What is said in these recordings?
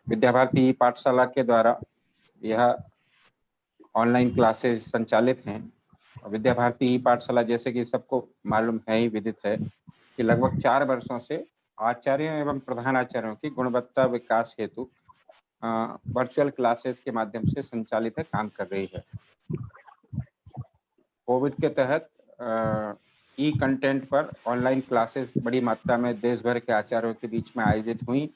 विद्या भारती पाठशाला के द्वारा यह ऑनलाइन क्लासेस संचालित हैं। विद्या भारती पाठशाला जैसे कि सबको मालूम है ही, विदित है कि लगभग 4 वर्षों से आचार्यों एवं प्रधानाचार्यों की गुणवत्ता विकास हेतु वर्चुअल क्लासेस के माध्यम से संचालित है, काम कर रही है। कोविड के तहत ई कंटेंट पर ऑनलाइन क्लासेस बड़ी मात्रा में देश भर के आचार्यों के बीच में आयोजित हुई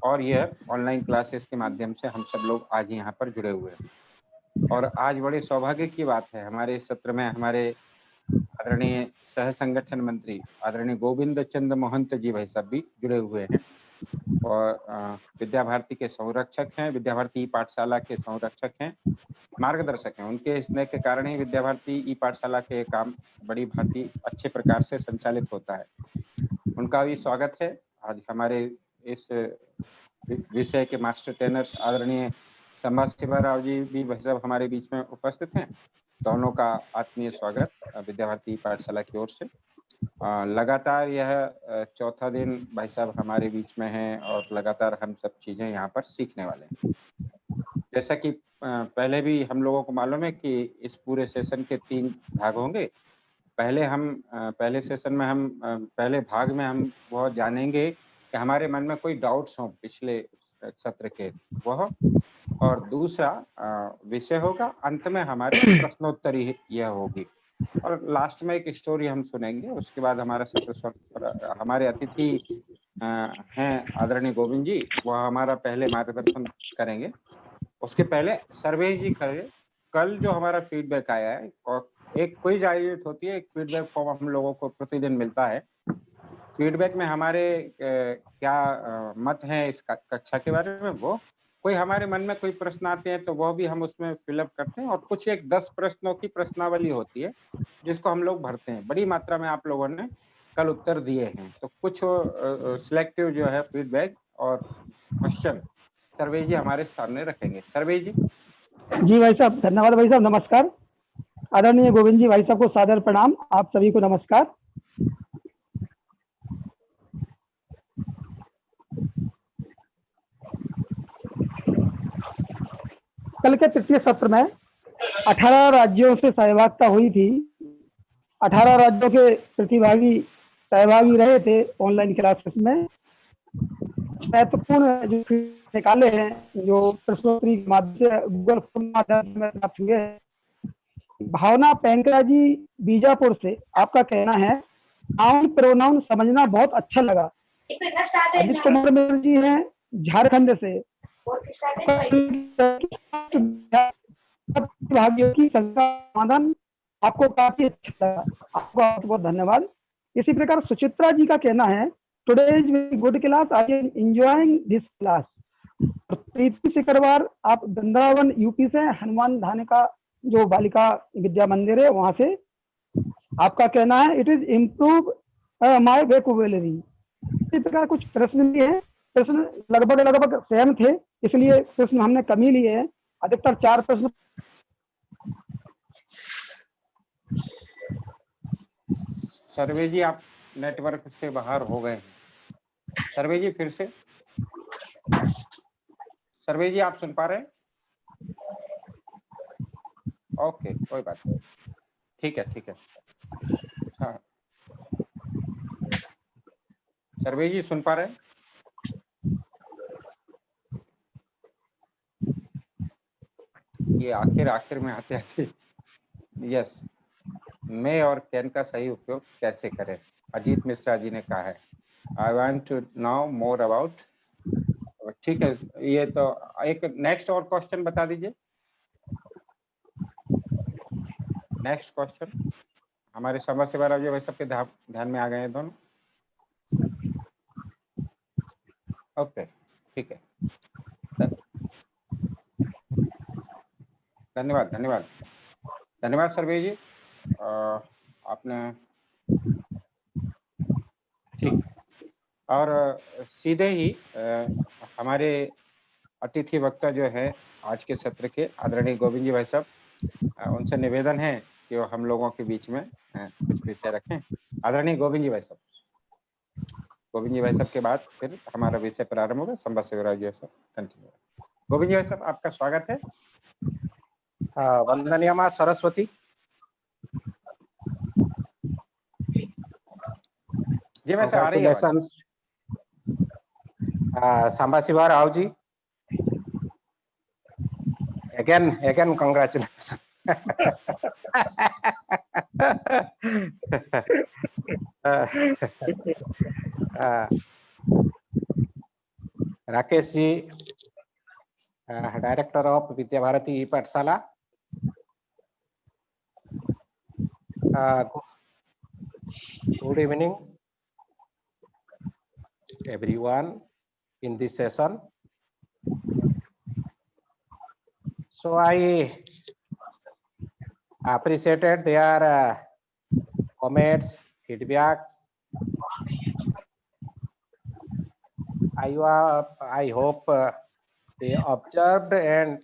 और यह ऑनलाइन क्लासेस के माध्यम से हम सब लोग आज यहाँ पर जुड़े हुए हैं। और आज बड़े सौभाग्य की बात है, हमारे इस सत्र में हमारे आदरणीय सह संगठन मंत्री आदरणीय गोविंद चंद्र महंत जी भाई साहब भी जुड़े हुए हैं और विद्या भारती के संरक्षक हैं, विद्या भारती पाठशाला के संरक्षक हैं, मार्गदर्शक हैं। उनके स्नेह के कारण ही विद्या भारती ई पाठशाला के काम बड़ी भांति अच्छे प्रकार से संचालित होता है। उनका भी स्वागत है। आज हमारे इस विषय के मास्टर ट्रेनर्स आदरणीय संभा शिवा राव जी भी भाई साहब हमारे बीच में उपस्थित हैं। दोनों का आत्मीय स्वागत विद्या भारती पाठशाला की ओर से। लगातार यह चौथा दिन भाई साहब हमारे बीच में है और लगातार हम सब चीज़ें यहाँ पर सीखने वाले हैं। जैसा कि पहले भी हम लोगों को मालूम है कि इस पूरे सेशन के 3 भाग होंगे। पहले सेशन में हम पहले भाग में हम वह जानेंगे कि हमारे मन में कोई डाउट्स हों पिछले सत्र के वह, और दूसरा विषय होगा, अंत में हमारे प्रश्नोत्तरी यह होगी और लास्ट में एक स्टोरी हम सुनेंगे। उसके बाद हमारा सत्र हमारे अतिथि हैं आदरणीय गोविंद जी, वह हमारा पहले मार्गदर्शन करेंगे। उसके पहले सर्वेश जी कल जो हमारा फीडबैक आया है, एक क्विज आयोजित होती है, एक फीडबैक फॉर्म हम लोगों को प्रतिदिन मिलता है। फीडबैक में हमारे क्या मत है इस कक्षा के बारे में, वो कोई हमारे मन में कोई प्रश्न आते हैं तो वह भी हम उसमें फिलअप करते हैं और कुछ एक 10 प्रश्नों की प्रश्नावली होती है जिसको हम लोग भरते हैं। बड़ी मात्रा में आप लोगों ने कल उत्तर दिए हैं, तो कुछ सिलेक्टिव जो है फीडबैक और क्वेश्चन सर्वेश जी हमारे सामने रखेंगे। सर्वेश जी। जी भाई साहब, धन्यवाद भाई साहब, नमस्कार। आदरणीय गोविंद जी भाई साहब को सादर प्रणाम, आप सभी को नमस्कार। कल के तृतीय सत्र में 18 राज्यों से सहभागिता हुई थी। 18 राज्यों के प्रतिभागी सहभागी रहे थे ऑनलाइन क्लासेस में। महत्वपूर्ण जो निकाले हैं, जो प्रश्नोत्तरी के माध्यम से गूगल फॉर्म माध्यम से प्राप्त हुए हैं। भावना पेंकरा जी बीजापुर से, आपका कहना है नाउन प्रोनाउन समझना बहुत अच्छा लगा। अजित कुमार मेहर जी हैं झारखंड से, प्रतिभागियों की समाधान आपको काफी अच्छा लगा, आपको बहुत बहुत धन्यवाद। इसी प्रकार सुचित्रा जी का कहना है today is very good class, I am enjoying this class. Preeti Sikarwar, आप वृंदावन यूपी से, हनुमान धाने का जो बालिका विद्या मंदिर है वहां से, आपका कहना है it is improve my vocabulary. इसी प्रकार कुछ प्रश्न भी है, प्रश्न लगभग सेम थे, इसलिए प्रश्न हमने कम ही लिए हैं, अधिकतर 4 प्रश्न। सर्वे जी आप नेटवर्क से बाहर हो गए हैं। सर्वे जी फिर से, सर्वे जी आप सुन पा रहे हैं? ओके, कोई बात नहीं, ठीक है ठीक है। हाँ सर्वे जी सुन पा रहे हैं? ये आखिर में आते आते यस, मे और कैन का सही उपयोग कैसे करें, अजीत मिश्रा जी ने कहा है। I want to know more about. ठीक है, ये तो एक नेक्स्ट और क्वेश्चन बता दीजिए। नेक्स्ट क्वेश्चन हमारे संभा शिवा राव जी भाई सबके ध्यान में आ गए हैं दोनों। ओके ठीक है, धन्यवाद धन्यवाद धन्यवाद सर्वे जी, आपने ठीक। और सीधे ही हमारे अतिथि वक्ता जो है आज के सत्र के आदरणीय गोविंद जी भाई साहब, उनसे निवेदन है कि वो हम लोगों के बीच में कुछ विषय रखें। आदरणीय गोविंद जी भाई साहब। गोविंद जी भाई साहब के बाद फिर हमारा विषय प्रारंभ होगा। संवाद शिवराज जी साहब कंटिन्यू। गोविंद जी भाई साहब आपका स्वागत है। वंदनीय मां सरस्वती, जी वैसे आ रही है आवाज। congratulations, Samba Siva Rao ji, again congratulations. Rakesh ji, director of Vidya Bharati E Pathshala, good evening everyone in this session. So I appreciated their comments, feedbacks. I hope they observed and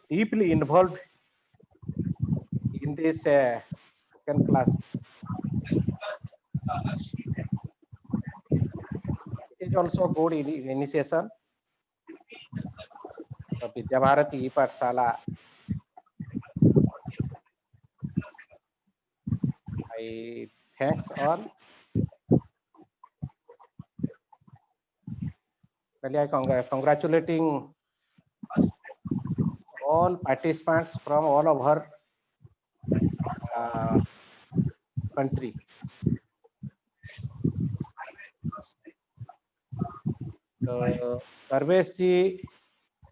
deeply involved in this second class. It is also good initiation of Vidya Bharati E-Pathshala. I thanks all. Well, I congratulating all participants from all over country. Sarvesh ji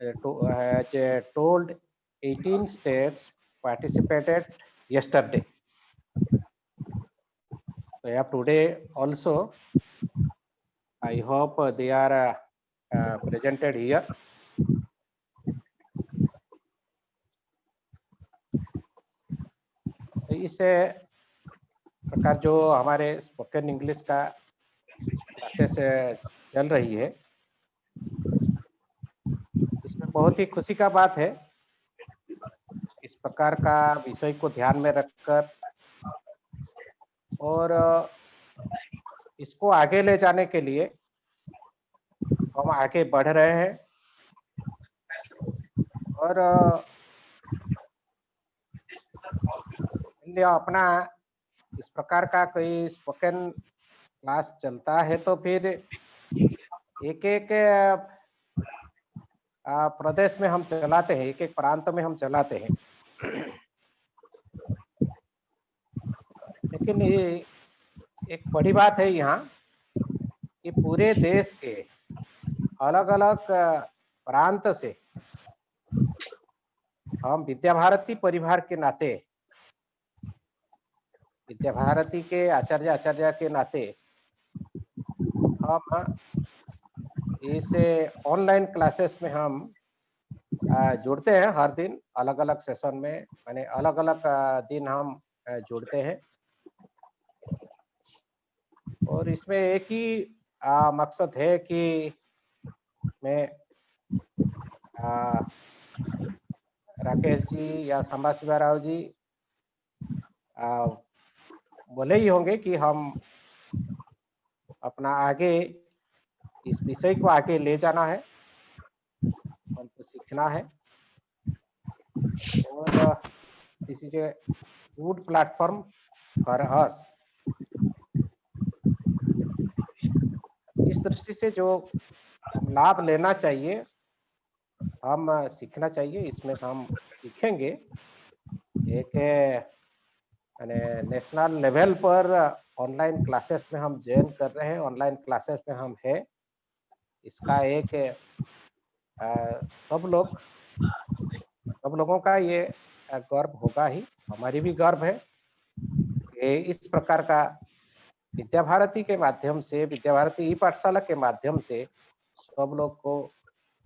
has told 18 states participated yesterday. So yeah, today also, I hope they are presented here. तो इस प्रकार जो हमारे spoken English का classes चल रही है, इसमें बहुत ही खुशी का बात है। इस प्रकार का विषय को ध्यान में रखकर और इसको आगे ले जाने के लिए हम आगे बढ़ रहे हैं और अपना इस प्रकार का कोई स्पोकन क्लास चलता है तो फिर एक एक प्रदेश में हम चलाते हैं, एक एक प्रांत में हम चलाते हैं। लेकिन ये एक बड़ी बात है यहाँ कि पूरे देश के अलग अलग प्रांत से हम विद्या भारती परिवार के नाते, विद्या भारती के आचार्य के नाते हम इस ऑनलाइन क्लासेस में हम जुड़ते हैं। हर दिन अलग अलग सेशन में, माने अलग अलग दिन हम जुड़ते हैं और इसमें एक ही मकसद है कि मैं राकेश जी या सांबा शिवा राव जी बोले ही होंगे कि हम अपना आगे इस विषय को आगे ले जाना है, हमको सीखना है और this is a good platform for us. इस दृष्टि से जो लाभ लेना चाहिए, हम सीखना चाहिए, इसमें हम सीखेंगे। एक नेशनल लेवल पर ऑनलाइन क्लासेस में हम ज्वाइन कर रहे हैं, ऑनलाइन क्लासेस में हम है, इसका एक सब लोगों का ये गर्व होगा ही, हमारी भी गर्व है कि इस प्रकार का विद्या भारती के माध्यम से, विद्या भारती ई पाठशाला के माध्यम से सब लोग को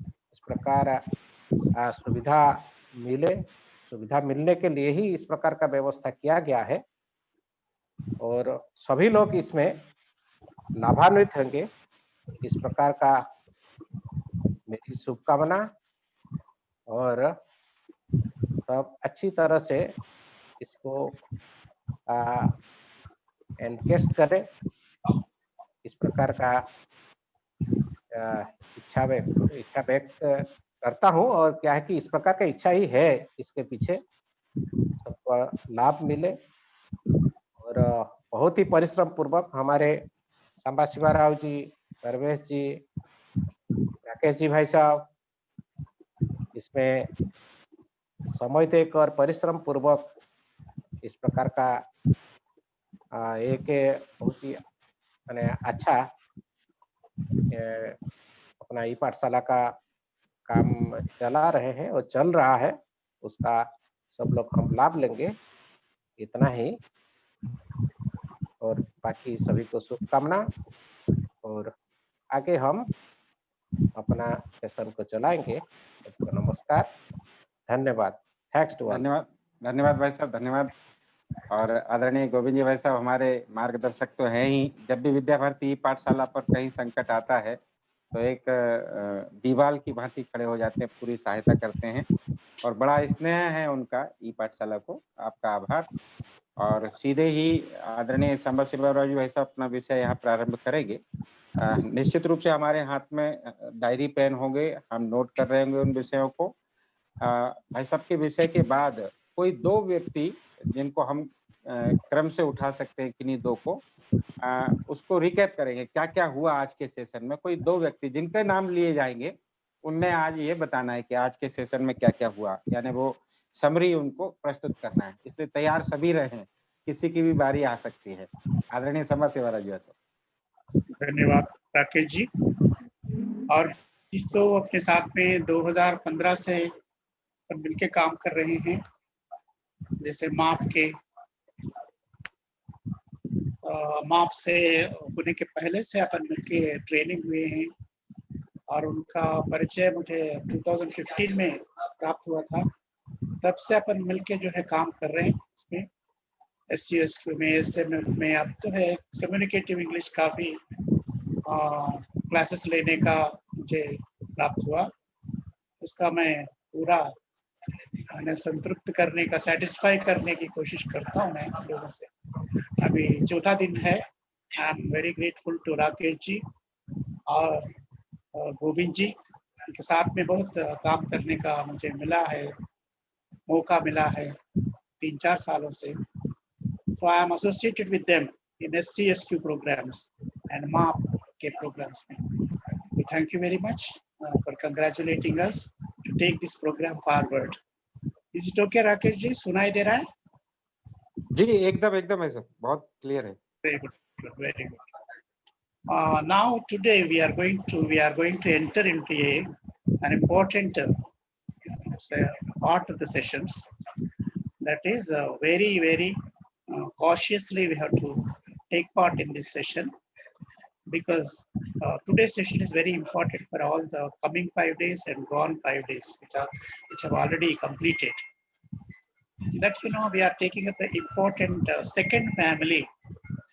इस प्रकार सुविधा मिले। सुविधा मिलने के लिए ही इस प्रकार का व्यवस्था किया गया है और सभी लोग इसमें लाभान्वित होंगे। इस प्रकार का मेरी शुभकामना और सब अच्छी तरह से इसको एनकेस्ट करें इस प्रकार का इच्छा व्यक्त करता हूँ। और क्या है कि इस प्रकार का इच्छा ही है, इसके पीछे सबको लाभ मिले। और बहुत ही परिश्रम पूर्वक हमारे सांबा शिवा राव जी, सर्वेश जी, राकेश जी भाई साहब इसमें समय देकर और परिश्रम पूर्वक इस प्रकार का एक बहुत ही माने अच्छा अपना ई पाठशाला का काम चला रहे हैं और चल रहा है, उसका सब लोग हम लाभ लेंगे, इतना ही। और बाकी सभी को शुभकामना, और आगे हम अपना सेशन को चलाएंगे। सबको नमस्कार, धन्यवाद। Thanks to all. धन्यवाद, धन्यवाद भाई साहब, धन्यवाद। और आदरणीय गोविंद जी भाई साहब हमारे मार्गदर्शक तो हैं ही। जब भी विद्या भारती ई पाठशाला पर कहीं संकट आता है तो एक दीवाल की भांति खड़े हो जाते हैं, पूरी सहायता करते हैं और बड़ा स्नेह है उनका ई पाठशाला को। आपका आभार। और सीधे ही आदरणीय सांबा शिवराव जी भाई साहब अपना विषय यहाँ प्रारंभ करेंगे। निश्चित रूप से हमारे हाथ में डायरी पेन होंगे, हम नोट कर रहे होंगे उन विषयों को। भाई साहब के विषय के बाद कोई 2 व्यक्ति जिनको हम क्रम से उठा सकते हैं, किन्हीं 2 को उसको रिकैप करेंगे क्या क्या हुआ आज के सेशन में। कोई 2 व्यक्ति जिनके नाम लिए जाएंगे, उनने आज ये बताना है कि आज के सेशन में क्या क्या हुआ, यानी वो समरी उनको प्रस्तुत करना है। इसलिए तैयार सभी रहें, किसी की भी बारी आ सकती है। आदरणीय समाज सेवा राजू साहब। धन्यवाद राकेश जी। और इस तो अपने साथ में 2015 से मिलके काम कर रहे हैं। जैसे माप से होने के पहले से अपन मिलके ट्रेनिंग हुए हैं और उनका परिचय मुझे 2015 में प्राप्त हुआ था। तब से अपन मिलके जो है काम कर रहे हैं इसमें, SCSQ में, SMF में। अब तो है कम्युनिकेटिव इंग्लिश का भी क्लासेस लेने का मुझे प्राप्त हुआ। इसका मैं पूरा संतृप्त करने का, सेटिस्फाई करने की कोशिश करता हूँ मैं आप लोगों से। अभी 4था दिन है। I am very grateful to Rakesh ji और गोविंद जी, उनके साथ में बहुत काम करने का मुझे मौका मिला है 3-4 सालों से। So I am associated with them in SCSQ programs and MAP के programs में। We thank you very much for congratulating us to take this program forward. Is it okay Rakesh जी, सुनाई दे रहा है? जी एकदम है सर, बहुत क्लियर है। Very good, very good. Now today we are going to enter into an important part of the sessions. That is very cautiously we have to take part in this session, because today's session is very important for all the coming 5 days and gone 5 days which have already completed. That we are taking up the important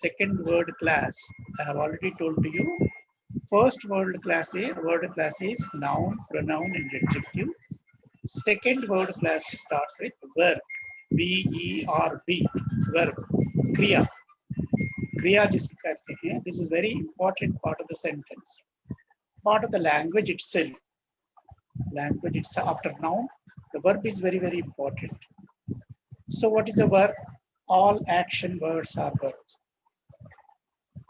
second word class. I have already told to you. First word class is noun, pronoun, and adjective. Second word class starts with verb, V-E-R-B, verb, kriya. Kriya जिसको कहते हैं. This is very important part of the sentence, part of the language itself. After noun, the verb is very important. So what is a verb? All action words are verbs.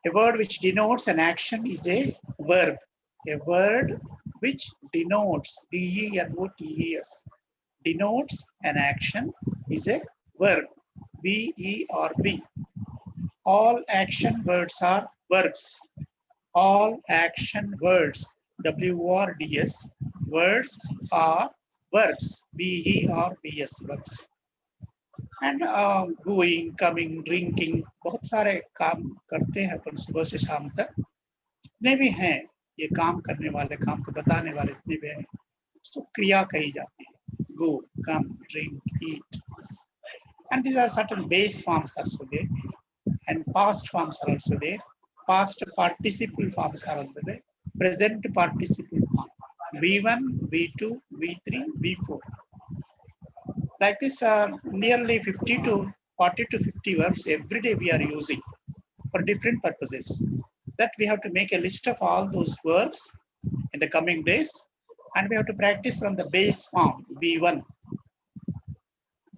A word which denotes an action is a verb. A word which denotes, D-E-N-O-T-E-S, denotes an action is a verb, V-E-R-B. All action words are verbs. All action words, W-O-R-D-S, words are verbs, V-E-R-B-S, verbs. And going, coming, drinking, बहुत सारे काम करते हैं अपन सुबह से शाम तक। जितने भी हैं ये काम करने वाले, काम को बताने वाले जितने भी हैं, उसको क्रिया कही जाती है। Go, come, drink, eat. And these are certain base forms also there, and past forms are also there. Past participle forms are also there. Present participle form, V1, V2, V3, V4. Like this, nearly 40 to 50 verbs every day we are using for different purposes. that we have to make a list of all those verbs in the coming days, and we have to practice from the base form B1.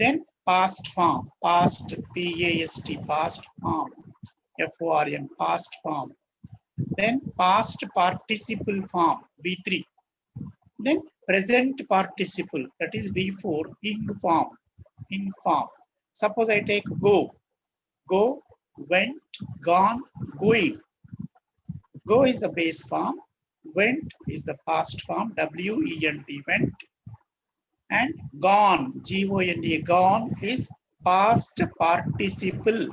Then past form, past P-A-S-T, past form, F-O-R-M, past form. Then past participle form, B3. Then present participle, that is B4, ing form, ing form. Suppose I take go, go, went, gone, going. Go is the base form, went is the past form, W-E-N-T, went. And gone, G-O-N-E, gone is past participle,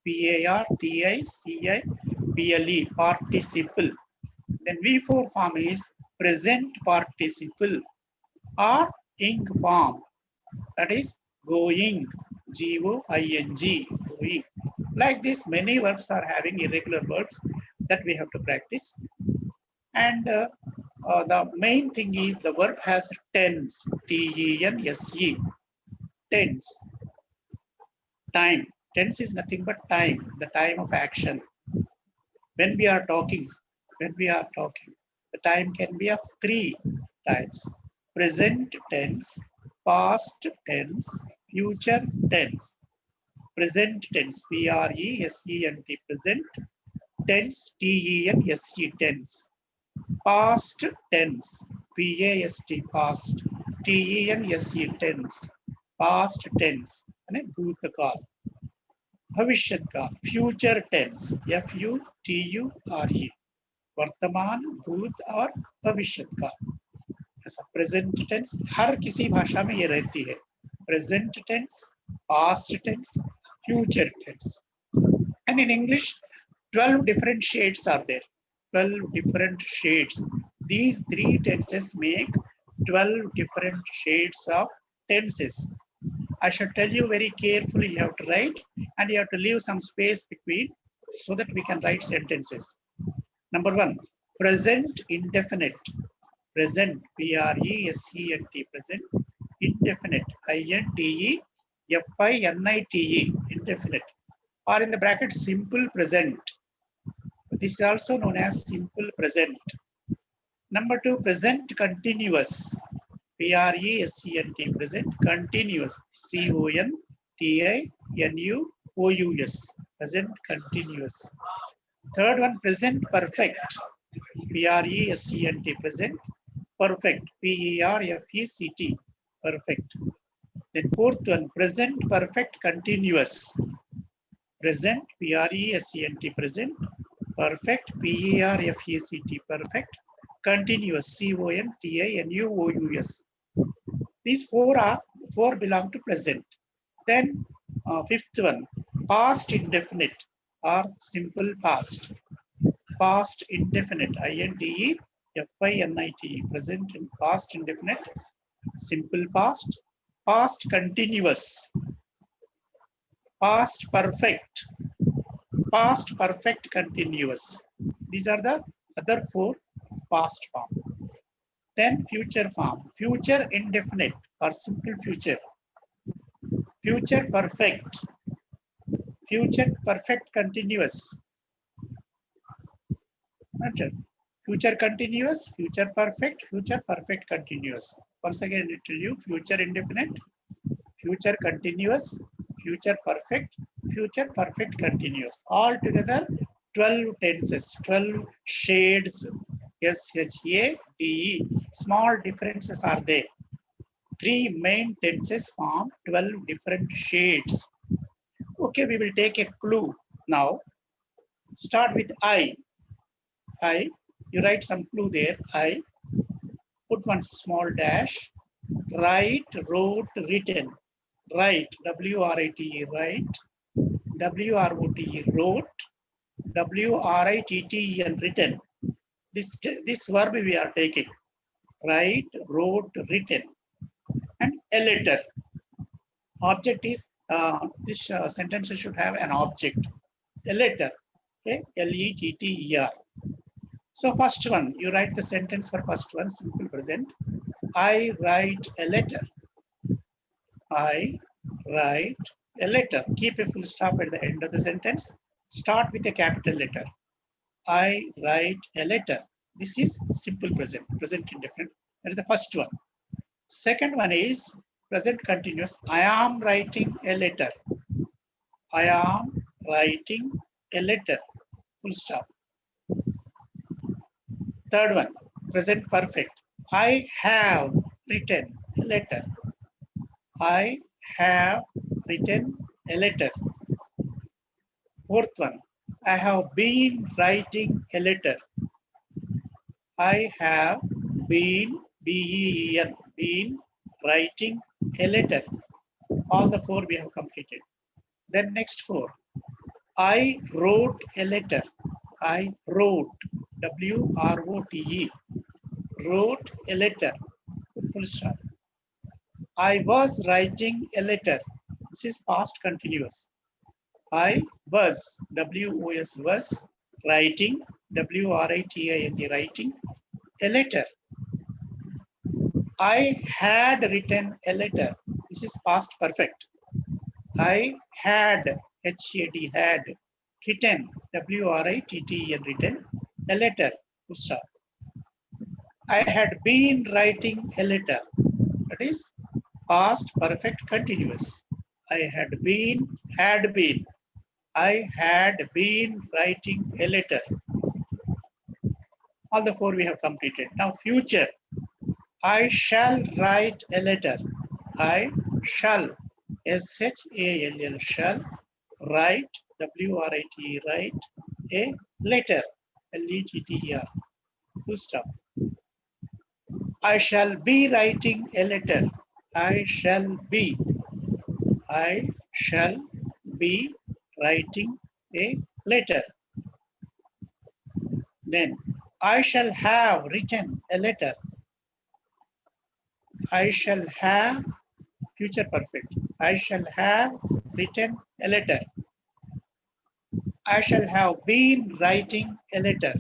P-A-R-T-I-C-I-P-L-E, participle. Then V4 form is present participle or ing form, that is going, G-O-I-N-G, going. Like this, many verbs are having irregular verbs that we have to practice. And the main thing is the verb has tense, T-E-N-S-E, tense, time. Tense is nothing but time, the time of action. When we are talking, the time can be of 3 types: present tense, past tense, future tense. Present tense, P-R-E-S-E-N-T, present tense, T-E-N-S-E, tense. Past tense, P-A-S-T, past, T-E-N-S-E, tense, past tense, and bhutakaal. Bhavishyat kaal, future tense, F-U-T-U-R-E, वर्तमान, भूत और भविष्यत काल. ऐसा present tense हर किसी भाषा में ये रहती है. Present tense, past tense, future tense. And in English, 12 different shades are there. 12 different shades. These 3 tenses make 12 different shades of tenses. I shall tell you very carefully. You have to write, and you have to leave some space between so that we can write sentences. Number 1, present indefinite. Present, P-R-E-S-E-N-T, present indefinite, I-N-D-E-F-I-N-I-T-E, indefinite. Or in the bracket, simple present. This is also known as simple present. Number 2, present continuous. P-R-E-S-E-N-T, present continuous. C-O-N-T-I-N-U-O-U-S, present continuous. Third one, present perfect. P-R-E-S-E-N-T, present perfect. P-E-R-F-E-C-T, perfect. Then fourth one, present perfect continuous. Present, P-R-E-S-E-N-T, present perfect, P-E-R-F-E-C-T, perfect, continuous, C-O-N-T-I-N-U-O-U-S. These 4 belong to present. Then fifth one, past indefinite or simple past. Past indefinite, I-N-D-E-F-I-N-I-T, present in past indefinite, simple past, past continuous, past perfect, past perfect continuous. These are the other 4 past form. Then future form, future indefinite or simple future, future perfect, future perfect continuous, future continuous, future perfect continuous. Once again, I tell you, future indefinite, future continuous, future perfect continuous. All together 12 tenses, 12 shades, S-H-A-D-E. Small differences are there. 3 main tenses form 12 different shades. Okay, we will take a clue now. Start with I. I, you write some clue there. I, put one small dash. Write, wrote, written. Write, W-R-I-T-E, write. W-R-O-T-E, wrote. W-R-I-T-T-E-N, written. This verb we are taking. Write, wrote, written. And a letter. Object is, this sentence should have an object. A letter. Okay, L-E-T-T-E-R. So first one, you write the sentence for first one, simple present. I write a letter. I write a letter. Keep a full stop at the end of the sentence. Start with a capital letter. I write a letter. This is simple present, present indefinite. That is the first one. Second one is present continuous. I am writing a letter. I am writing a letter. Full stop. Third one, present perfect. I have written a letter. I have written a letter. Fourth one, I have been writing a letter. I have been, B-E-E-N, been writing a letter. All the four we have completed. Then next four. I wrote a letter. I wrote, W-R-O-T-E, wrote a letter. Full stop. I was writing a letter. This is past continuous. I was, W-O-S, was writing, W-R-I-T-I-N-G, writing a letter. I had written a letter. This is past perfect. I had, H-A-D, had written, W-R-I-T-T-E-N, written a letter. Full stop. I had been writing a letter. That is past perfect continuous. I had been, I had been writing a letter. All the four we have completed. Now future. I shall write a letter. I shall, S-H-A-L-L, shall write, W-R-I-T, write a letter, L-E-T-T-E-R. Full stop. I shall be writing a letter. I shall be writing a letter. Then I shall have written a letter. I shall have, future perfect. I shall have written a letter. I shall have been writing a letter.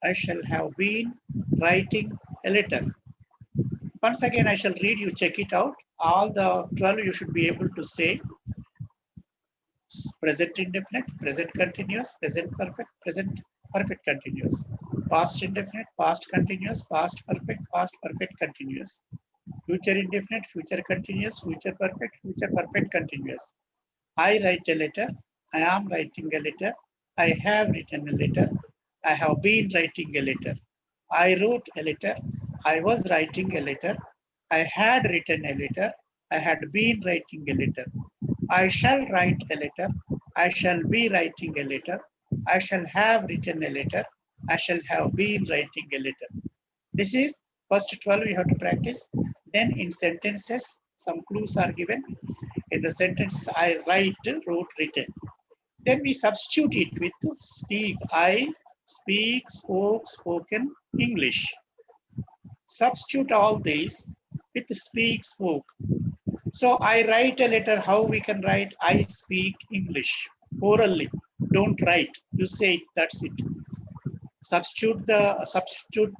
I shall have been writing a letter. Once again, I shall read, you check it out. All the 12 you should be able to say. Present indefinite, present continuous, present perfect continuous. Past indefinite, past continuous, past perfect continuous. Future indefinite, future continuous, future perfect continuous. I write a letter. I am writing a letter. I have written a letter. I have been writing a letter. I wrote a letter. I was writing a letter. I had written a letter. I had been writing a letter. I shall write a letter. I shall be writing a letter. I shall have written a letter. I shall have been writing a letter. This is first 12 we have to practice. Then in sentences, some clues are given. In the sentences, I write, wrote, written. Then we substitute it with speak. I speak, spoke, spoken, English. Substitute all these with speak, spoke. So I write a letter. How we can write? I speak English orally. Don't write. You say it. That's it. Substitute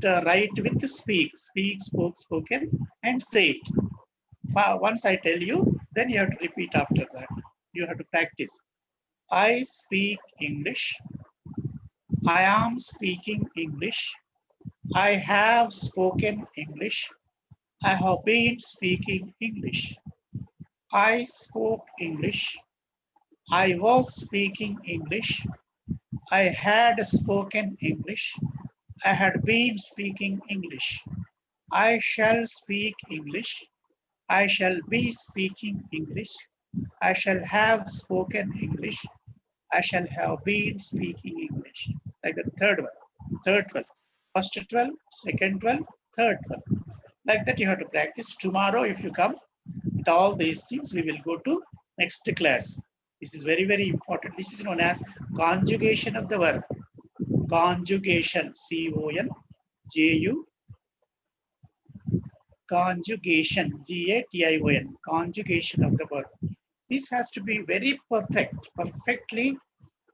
write with speak, spoke, spoken, and say it. Once I tell you, then you have to repeat after that. You have to practice. I speak English. I am speaking English. I have spoken English. I have been speaking English. I spoke English. I was speaking English. I had spoken English. I had been speaking English. I shall speak English. I shall be speaking English. I shall have spoken English. I shall have been speaking English. Like the third one, third 12. First 12, second 12, third 12. Like that you have to practice. Tomorrow if you come with all these things, we will go to next class. This is very, very important. This is known as conjugation of the verb. Conjugation, C-O-N-J-U, conjugation, G-A-T-I-O-N, conjugation of the verb. This has to be very perfect, perfectly,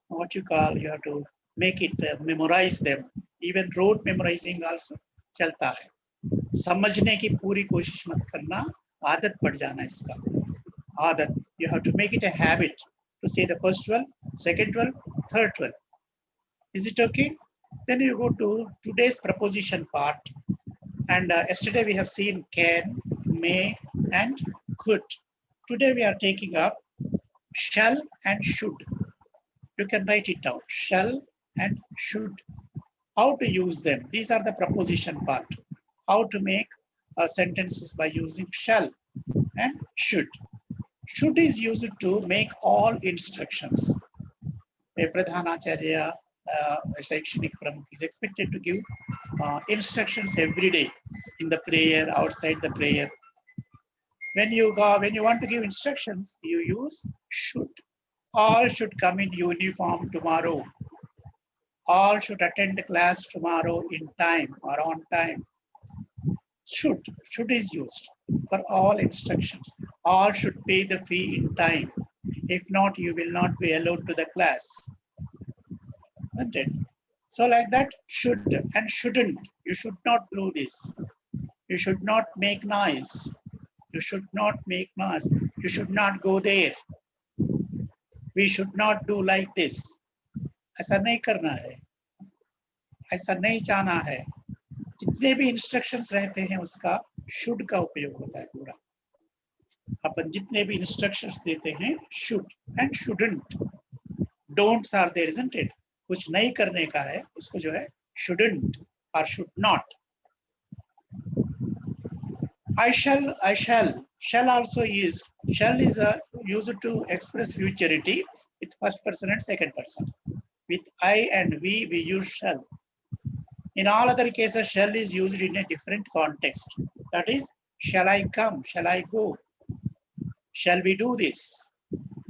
what you call, you have to make it, memorize them. Even rote memorizing also चलता है. समझने की पूरी कोशिश मत करना, आदत पड़ जाना इसका. आदत, you have to make it a habit to say the first 12, second 12, third 12. Is it okay? Then you go to today's preposition part. And yesterday we have seen can, may, and could. Today we are taking up shall and should. You can write it down. Shall and should. How to use them? These are the preposition part. How to make sentences by using shall and should. Should is used to make all instructions. A Pradhanacharya, a Shaikshanik Pramukh is expected to give instructions every day in the prayer, outside the prayer. When you want to give instructions, you use should. All should come in uniform tomorrow. All should attend class tomorrow in time or on time. Should is used for all instructions. All should pay the fee in time. If not, you will not be allowed to the class. Isn't it? So like that, should and shouldn't. You should not do this. You should not make noise. You should not make noise. You should not go there. We should not do like this. ऐसा नहीं करना है. ऐसा नहीं जाना है. जितने भी इंस्ट्रक्शंस रहते हैं उसका शुड का उपयोग होता है पूरा. अपन जितने भी इंस्ट्रक्शंस देते हैं should and shouldn't. Don'ts are there, isn't it? कुछ नहीं करने का है उसको जो है shouldn't or should not. I shall also is used to express futurity with first person and second person. With I and we use shall. In all other cases, shall is used in a different context. That is, shall I come? Shall I go? Shall we do this?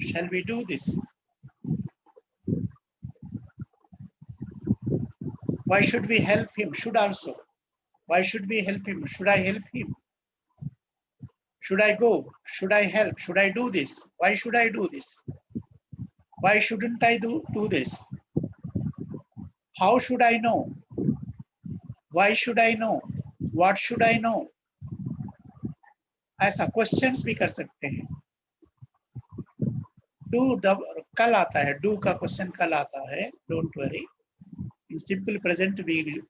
Shall we do this? Why should we help him? Should also. Why should we help him? Should I help him? Should I go? Should I help? Should I do this? Why should I do this? Why shouldn't I do this? How should I know? Why should I know? What should I know? ऐसा questions भी कर सकते हैं. Do कल आता है. Do का question कल आता है. Don't worry. In simple present we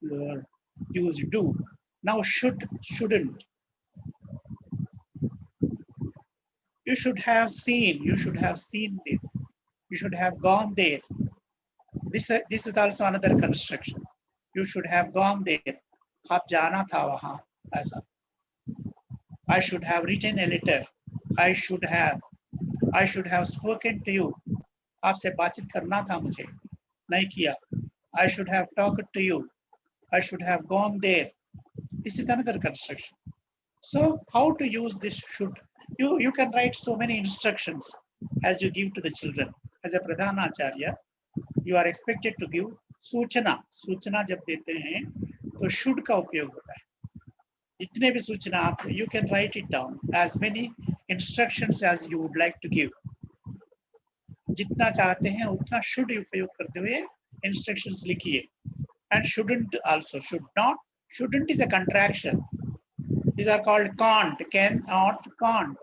use do. Now should, shouldn't. You should have seen. You should have seen this. You should have gone there. This is also another construction. You should have gone there. आप जाना था वहाँ. ऐसा. I should have written a letter. I should have spoken to you. आपसे बातचीत करना था मुझे. नहीं किया. I should have talked to you. I should have gone there. This is another construction. So how to use this should? You can write so many instructions as you give to the children. As a Pradhanacharya, you are expected to give सूचना. सूचना जब देते हैं तो should का उपयोग होता है. जितने भी सूचना आप, you can write it down as many instructions as you would like to give. जितना चाहते हैं उतना should उपयोग करते हुए instructions लिखिए. And shouldn't also. Should not. Shouldn't is a contraction. These are called can't, cannot, can't.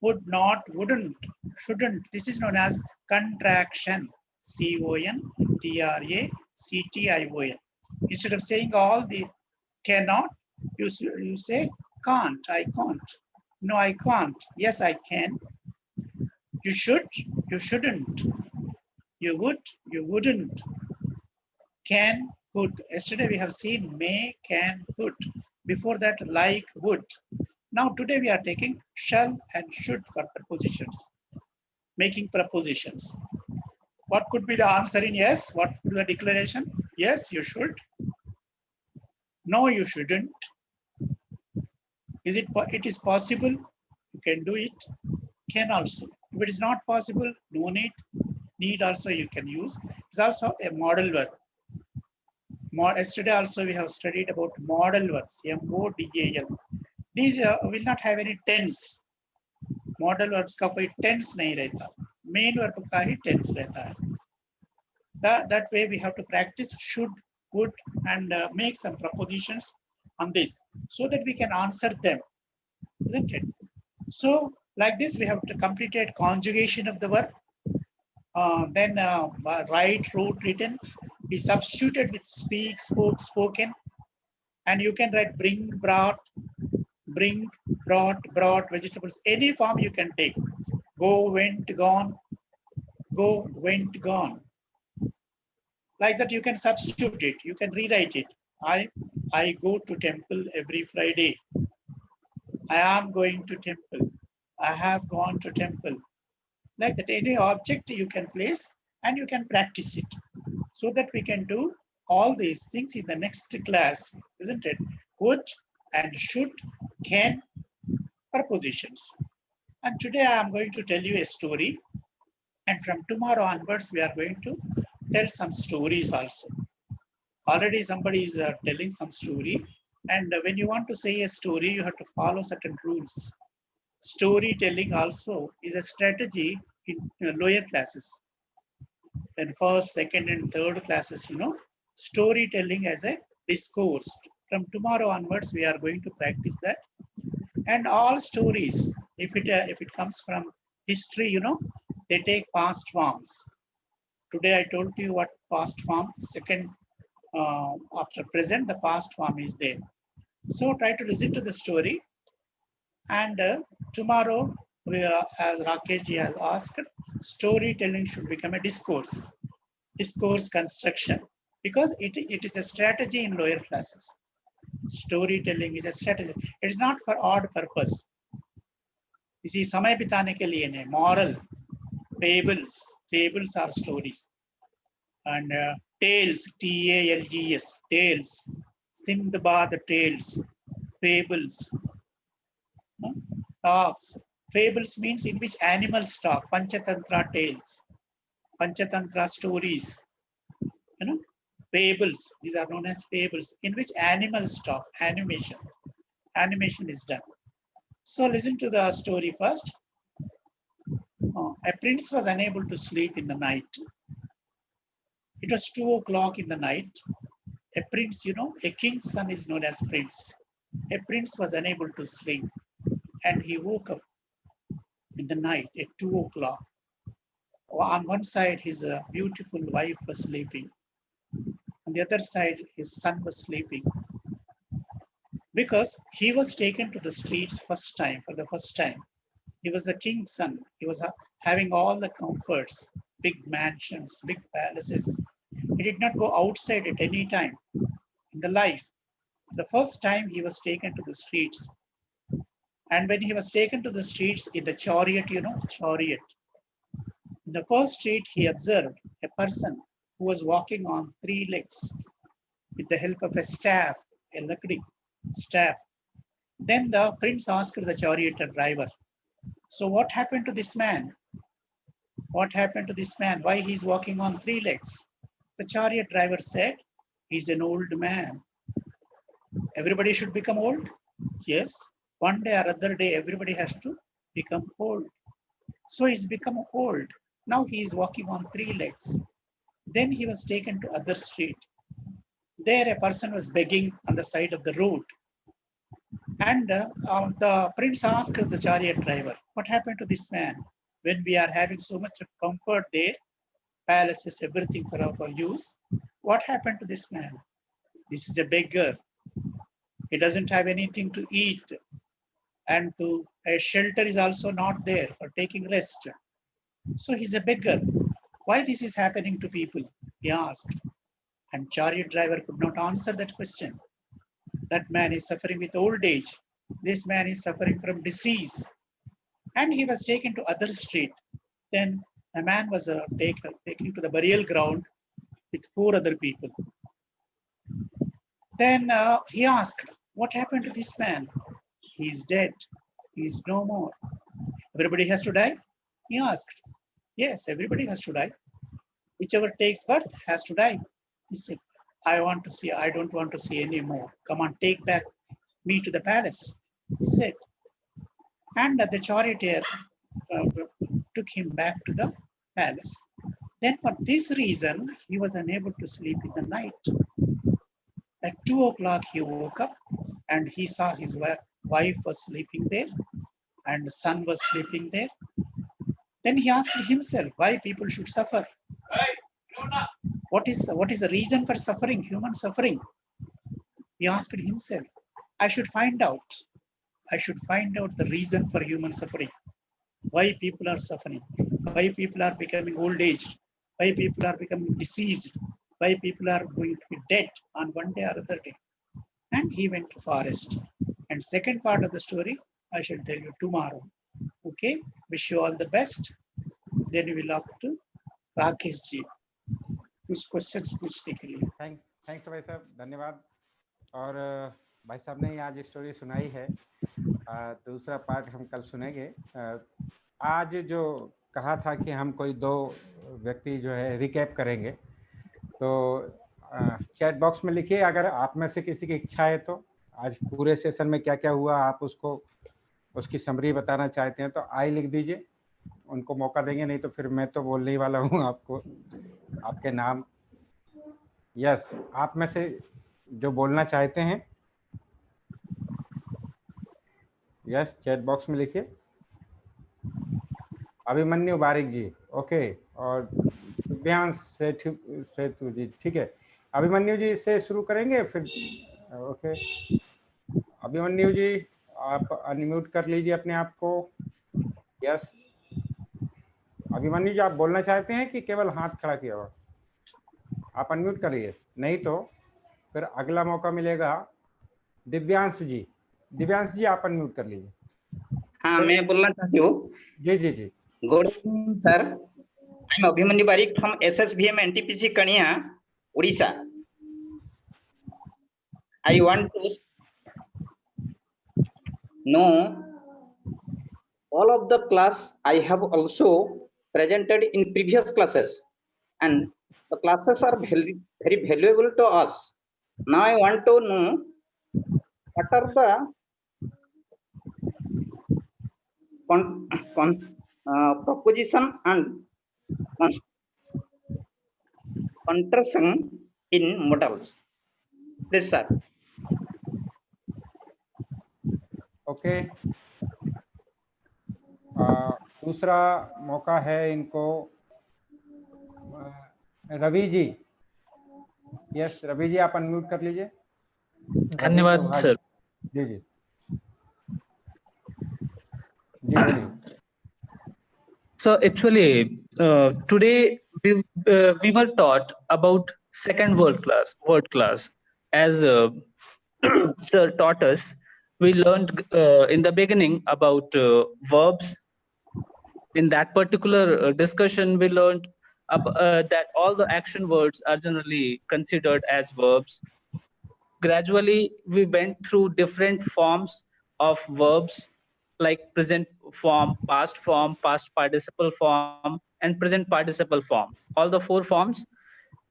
Would not, wouldn't, shouldn't. This is known as contraction. C-O-N-T-R-A-C-T-I-O-N. Instead of saying all the cannot, you say can't. I can't. No, I can't. Yes, I can. You should. You shouldn't. You would. You wouldn't. Can, could. Yesterday we have seen may, can, could. Before that, like, would. Now today we are taking shall and should for prepositions. Making prepositions. What could be the answer in yes? What could be the declaration? Yes, you should. No, you shouldn't. It is possible? You can do it. Can also. If it is not possible, no need. Need also you can use. It's also a modal verb. Yesterday also we have studied about modal verbs. M-O-D-A-L. These will not have any tense. Modal verbs का कोई tense नहीं रहता. Main verb का ही tense रहता है. That way we have to practice should, would, and make some propositions on this so that we can answer them, isn't it? So like this we have to completed conjugation of the verb, then write, wrote, written, is substituted with speak, spoke, spoken, and you can write bring, brought, brought, vegetables, any form you can take. Go, went, gone, go, went, gone. Like that you can substitute it, you can rewrite it. I go to temple every Friday. I am going to temple. I have gone to temple. Like that, any object you can place and you can practice it. So that we can do all these things in the next class, isn't it? Would and should, can, prepositions. And today I am going to tell you a story. And from tomorrow onwards, we are going to tell some stories also. Already somebody is telling some story. And when you want to say a story, you have to follow certain rules. Storytelling also is a strategy in lower classes. In first, second, and third classes, storytelling as a discourse. From tomorrow onwards, we are going to practice that. And all stories, if it comes from history, they take past forms. Today I told you what past form. Second, after present, the past form is there. So try to listen to the story. And tomorrow, as Rakesh ji has asked, storytelling should become a discourse construction, because it is a strategy in lower classes. Storytelling is a strategy. It is not for odd purpose. You see, समय बिताने के लिए नहीं. Moral, fables are stories. And tales, T-A-L-E-S, tales, Sindbad tales, fables, talks. Fables means in which animals talk. Panchatantra tales, Panchatantra stories, fables. These are known as fables, in which animals talk. Animation is done. So listen to the story first. A prince was unable to sleep in the night. It was 2 o'clock in the night. A prince, a king's son is known as prince. A prince was unable to sleep, and he woke up in the night at 2 o'clock. On one side, his beautiful wife was sleeping. On the other side, his son was sleeping. Because he was taken to the streets for the first time. He was the king's son. He was having all the comforts, big mansions, big palaces. He did not go outside at any time in the life. The first time he was taken to the streets. And when he was taken to the streets in the chariot, chariot. In the first street, he observed a person who was walking on 3 legs with the help of a staff, a lakdi staff. Then the prince asked the chariot driver, so what happened to this man? What happened to this man? Why he's walking on 3 legs? The chariot driver said, he's an old man. Everybody should become old? Yes. One day or other day, everybody has to become old. So he's become old. Now he is walking on 3 legs. Then he was taken to other street. There a person was begging on the side of the road. And the prince asked the chariot driver, what happened to this man? When we are having so much comfort there, palaces, everything for our use, what happened to this man? This is a beggar. He doesn't have anything to eat. And a shelter is also not there for taking rest. So he's a beggar. Why this is happening to people? He asked. And chariot driver could not answer that question. That man is suffering with old age. This man is suffering from disease. And he was taken to other street. Then a man was taken to the burial ground with 4 other people. Then he asked, what happened to this man? He is dead. He is no more. Everybody has to die? He asked. Yes, everybody has to die. Whichever takes birth has to die. He said, I don't want to see any more. Come on, take back me to the palace. He said. And the charioteer took him back to the palace. Then for this reason, he was unable to sleep in the night. At 2 o'clock, he woke up and he saw his wife was sleeping there and the son was sleeping there. Then he asked himself why people should suffer. what is the reason for suffering, human suffering? He asked himself, I should find out the reason for human suffering. Why people are suffering, why people are becoming old aged, why people are becoming diseased, why people are going to be dead on one day or other day. And he went to forest. And second part of the story, I shall tell you tomorrow. Okay, wish you all the best. Then we will up to Rakesh ji. कुछ questions पूछने के लिए। Thanks भाई साहब, धन्यवाद। और भाई साहब ने आज स्टोरी सुनाई है, दूसरा पार्ट हम कल सुनेंगे। आज जो कहा था कि हम कोई 2 व्यक्ति जो है रिकैप करेंगे, तो चैट बॉक्स में लिखिए अगर आप में से किसी की इच्छा है तो आज पूरे सेशन में क्या क्या हुआ आप उसकी समरी बताना चाहते हैं तो आई लिख दीजिए, उनको मौका देंगे, नहीं तो फिर मैं तो बोलने ही वाला हूँ आपको आपके नाम। यस, आप में से जो बोलना चाहते हैं यस चैट बॉक्स में लिखिए। अभिमन्यु बारिक जी, ओके, और दिव्यांश सेतु जी, ठीक है। अभिमन्यु जी से शुरू करेंगे फिर, ओके। अभिमन्यु जी आप अनम्यूट कर लीजिए अपने आप को। यस अभिमन्यु जी, आप बोलना चाहते हैं कि केवल हाथ खड़ा किया हुआ? आप अनम्यूट करिए, नहीं तो फिर अगला मौका मिलेगा दिव्यांश जी। दिव्यांश जी आप अनम्यूट कर लीजिए। हाँ, मैं बोलना चाहती हूँ। जी जी जी। Good evening sir, I am Abhimanyu Barik from SSVM NTPC Kaniya, Orissa. I want to know all of the class I have also presented in previous classes, and the classes are very valuable to us. Now I want to know what are the proposition and contraction in modals. Please, sir. Okay, दूसरा मौका है इनको Ravi ji. Yes Ravi ji आप unmute कर लीजिए। धन्यवाद sir. जी जी जी बोलिए। So actually today we were taught about second word class as sir taught us. We learned in the beginning about verbs. In that particular discussion we learned that all the action words are generally considered as verbs. Gradually we went through different forms of verbs like present form, past participle form, and present participle form, all the 4 forms.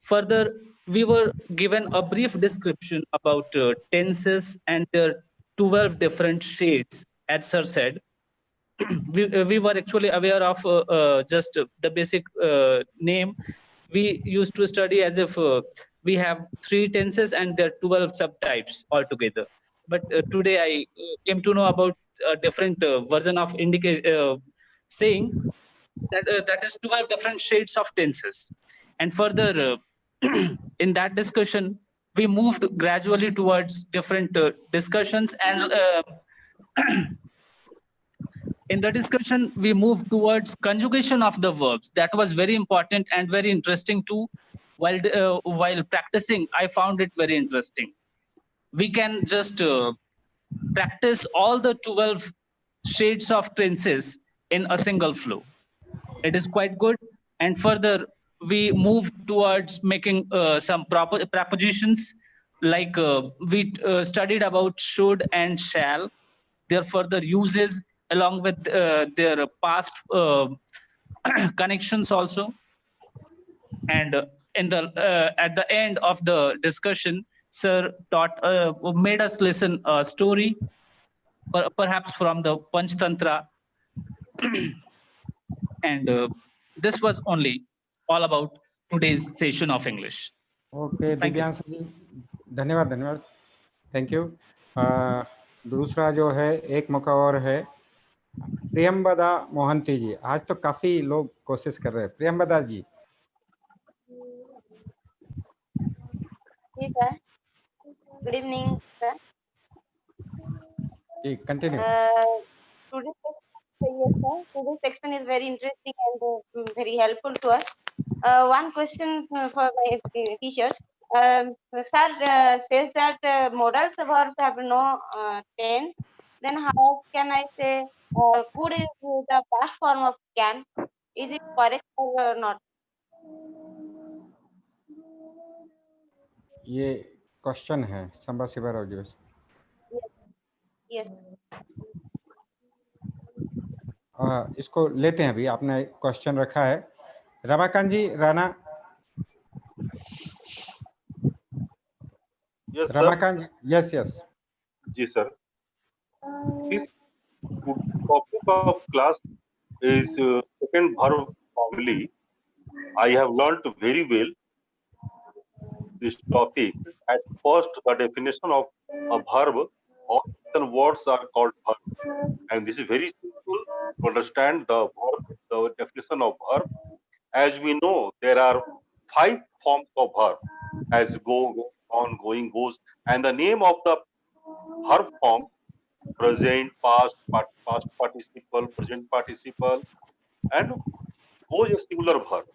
Further, we were given a brief description about tenses and their 12 different shades, as sir said. We were actually aware of just the basic name. We used to study as if we have 3 tenses and there are 12 subtypes altogether. But today I came to know about a different version of saying that that is 12 different shades of tenses. And further, in that discussion, we moved gradually towards different discussions, and in the discussion, we moved towards conjugation of the verbs. That was very important and very interesting too. While practicing, I found it very interesting. We can just practice all the 12 shades of tenses in a single flow. It is quite good. And further, we move towards making some proper prepositions, like we studied about should and shall, their further uses, along with their past connections also. And at the end of the discussion, sir made us listen a story, perhaps from the Panchtantra. And this was only all about today's session of English. Okay Thank you, Divyansh ji, धन्यवाद, thank you. दूसरा जो है एक मौका और है प्रियंबदा मोहंती जी। आज तो काफी लोग कोशिश कर रहे हैं। प्रियंबदा जी। Yes, sir. Good evening, sir. Continue. Today's yes, sir. Today's section is very interesting and very helpful to us. One question for my teachers. Sir says that modal verbs have no tense. Then how can I say could is the past form of can? Is it correct or not? ये question है संभा शिवराव जी से। Yes. इसको लेते हैं, अभी आपने question रखा है। Ramakant ji Rana. Yes, sir. Ramakant ji, yes yes. जी sir. This topic of class is second verb family. I have learnt very well this topic. At first, the definition of a verb, all certain words are called verb, and this is very simple to understand the verb, the definition of verb. As we know, there are 5 forms of verb, as go, on, going, goes, and the name of the verb form: present, past, past participle, present participle, and goes a singular verb.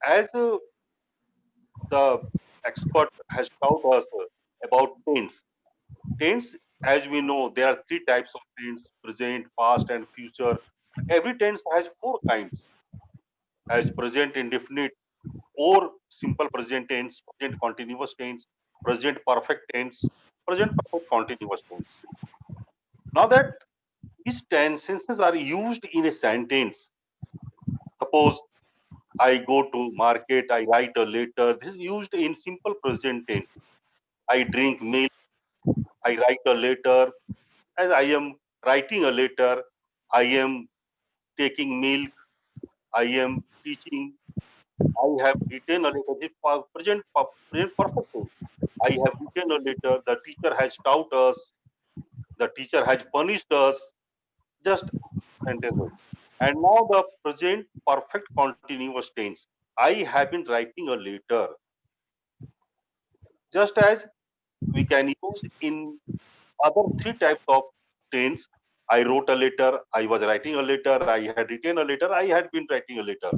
As the expert has taught us about tense. Tense, as we know, there are 3 types of tense: present, past, and future. Every tense has 4 kinds: as present indefinite, or simple present tense, present continuous tense, present perfect tense, present perfect continuous tense. Now that these tenses are used in a sentence, suppose I go to market, I write a letter. This is used in simple present tense. I drink milk, I write a letter. As I am writing a letter, I am taking milk, I am teaching, I have written a letter. This present perfect tense. I have written a letter, the teacher has taught us, the teacher has punished us. Just sentence. And now the present perfect continuous tense. I have been writing a letter. Just as we can use in other 3 types of tense. I wrote a letter, I was writing a letter, I had written a letter, I had been writing a letter.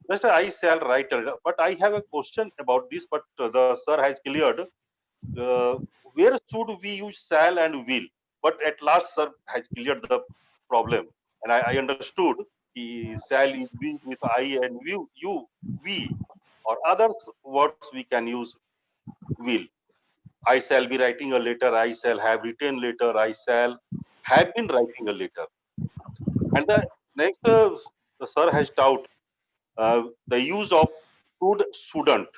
Just I shall write a letter. But I have a question about this, but the sir has cleared. Where should we use shall and will? But at last, sir has cleared the problem, and I understood. Shall is we with I and you, we, or other words we can use will. I shall be writing a letter. I shall have written letter. I shall have been writing a letter. And the next, the sir has taught the use of should, shouldn't.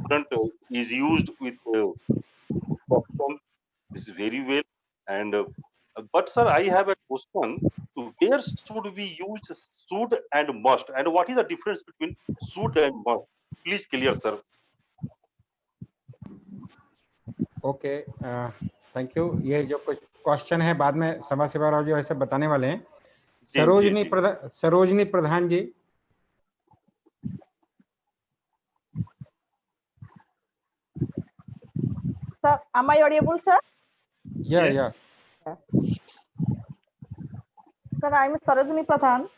Shouldn't is used with instruction. This is very well. And but sir, I have a question. Where should we use should and must? And what is the difference between should and must? Please clear, sir. Okay, thank you. ये जो कुछ question है बाद में संभा शिवराव जी ऐसे बताने वाले हैं। सरोजनी प्रधान जी। Sir, am I audible, sir? या Sir, I am Sarojini Pradhan,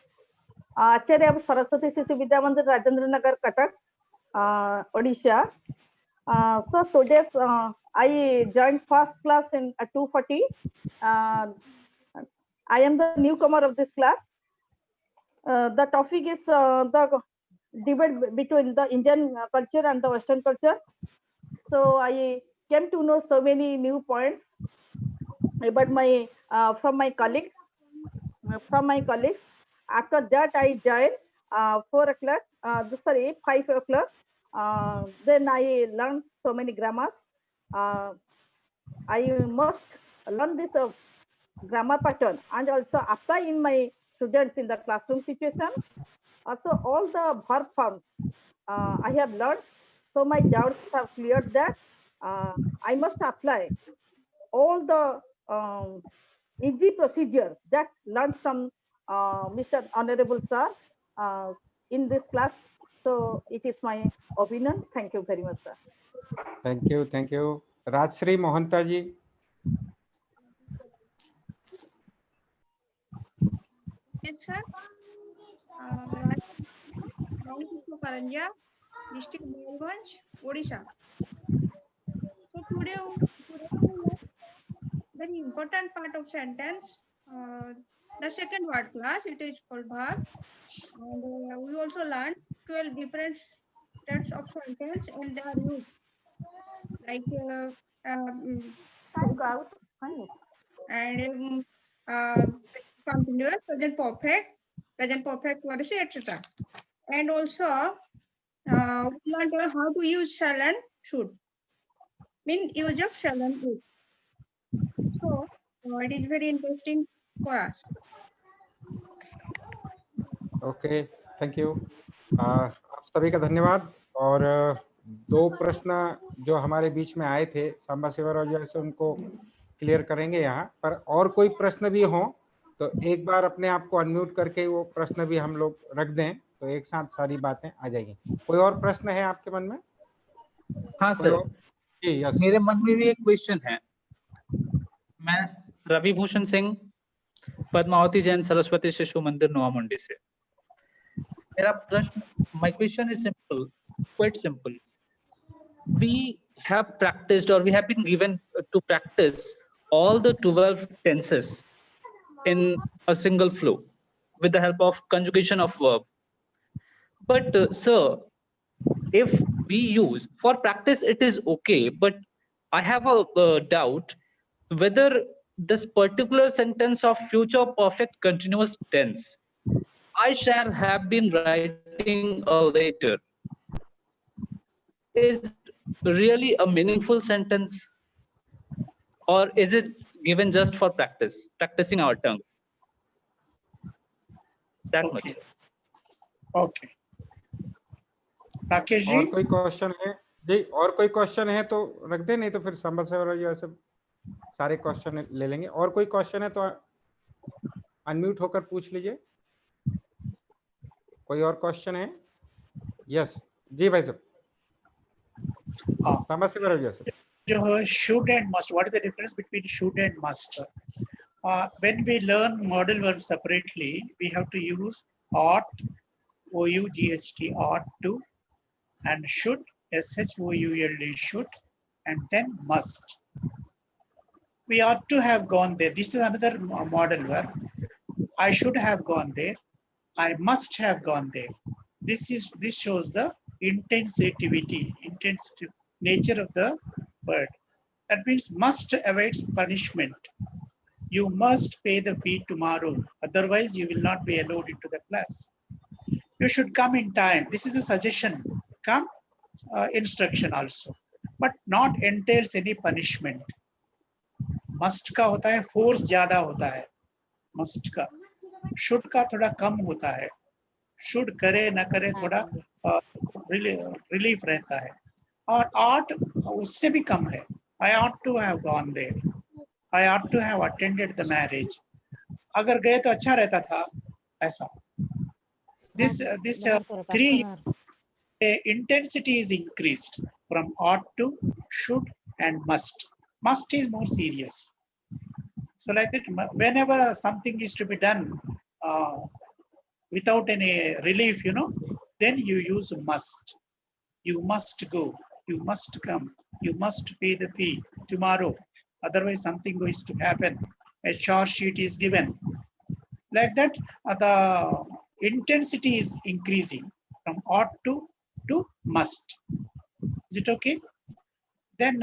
Acharya of Saraswati Sisi Vidya Mandir, Rajendra Nagar, Cuttack, Odisha. So today I joined first class in 240. I am the newcomer of this class. The topic is the debate between the Indian culture and the Western culture. So I came to know so many new points about my from my colleagues. After that, I joined 4 o'clock. 5 o'clock. Then I learned so many grammars. I must learn this grammar pattern and also apply in my students in the classroom situation. Also, all the verb forms I have learned. So my doubts have cleared that I must apply all the easy procedure that learned from Mr. Honorable Sir in this class. So it is my opinion. Thank you very much, sir. Thank you Rajashree Mohanta ji. Yes, sir. Karanja, district Mayurganj, Odisha. So today we learn very important part of sentence. The second word class, it is called verb. And we also learned 12 different sets of sentence and they are used like and continuous, present perfect, participle, etc. And also we learned how to use shall and should. Mean use of shall and would. So it is very interesting for us. Okay, thank you. आप सभी का धन्यवाद। और दो प्रश्न जो हमारे बीच में आए थे सांबा शिवराव जी से, उनको क्लियर करेंगे यहाँ पर। और कोई प्रश्न भी हो तो एक बार अपने आप को अनम्यूट करके वो प्रश्न भी हम लोग रख दें, तो एक साथ सारी बातें आ जाएगी। कोई और प्रश्न है आपके मन में? हाँ कोई सर, और? जी, यस। मेरे मन में भी एक क्वेश्चन है। मैं रवि भूषण सिंह, पद्मावती जैन सरस्वती शिशु मंदिर नोआ मंडी से। मेरा प्रश्न, my question is simple, quite simple. We have practiced, or we have been given to practice all the 12 tenses in a single flow with the help of conjugation of verb. But sir, if we use for practice, it is okay, but I have a doubt whether this particular sentence of future perfect continuous tense I shall have been writing later is really a meaningful sentence, or is it given just for practicing our tongue? That much. Okay. Okay. Rakesh ji, और कोई question है? जी, और कोई question है तो रख दे, नहीं तो फिर संबल शिवराव जी ऐसे सारे क्वेश्चन ले लेंगे। और कोई क्वेश्चन है तो अनम्यूट होकर पूछ लीजिए। कोई और क्वेश्चन है? यस जी भाई साहब। संबल शिवराव जी ऐसे जो है should and must, what is the difference between should and must? When we learn modal verbs separately, we have to use ought, O-U-G-H-T, ought to, and should, S-H-O-U-L-D, should, and then must. We ought to have gone there. This is another modal verb. I should have gone there. I must have gone there. This shows the intensive nature of the word. That means must awaits punishment. You must pay the fee tomorrow, otherwise you will not be allowed into the class. You should come in time. This is a suggestion. Come, instruction also, but not entails any punishment. Must का होता है force ज्यादा होता है must का, should का थोड़ा कम होता है, should करे न करे थोड़ा relief रहता है, और ought उससे भी कम है. I ought to have gone there. I ought to have attended the marriage. अगर गए तो अच्छा रहता था, ऐसा. This three intensity is increased from ought to, should, and must. Must is more serious. So like that, whenever something is to be done without any relief, then you use must. You must go, you must come, you must pay the fee tomorrow, otherwise something is to happen. A charge sheet is given. Like that, the intensity is increasing from ought to must. Is it okay? Then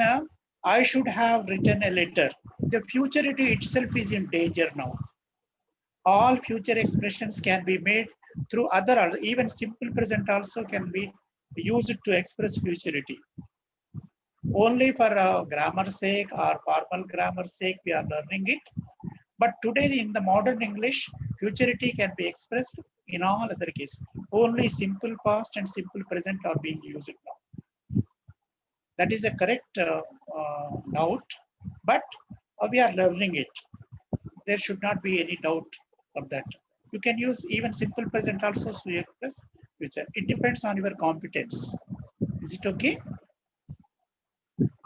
I should have written a letter. The futurity itself is in danger now. All future expressions can be made through other, even simple present also can be used to express futurity. Only for grammar sake or formal grammar sake we are learning it. But today in the modern English, futurity can be expressed in all other cases. Only simple past and simple present are being used now. That is a correct doubt, but we are learning it. There should not be any doubt of that. You can use even simple present also to express future. It depends on your competence. Is it okay?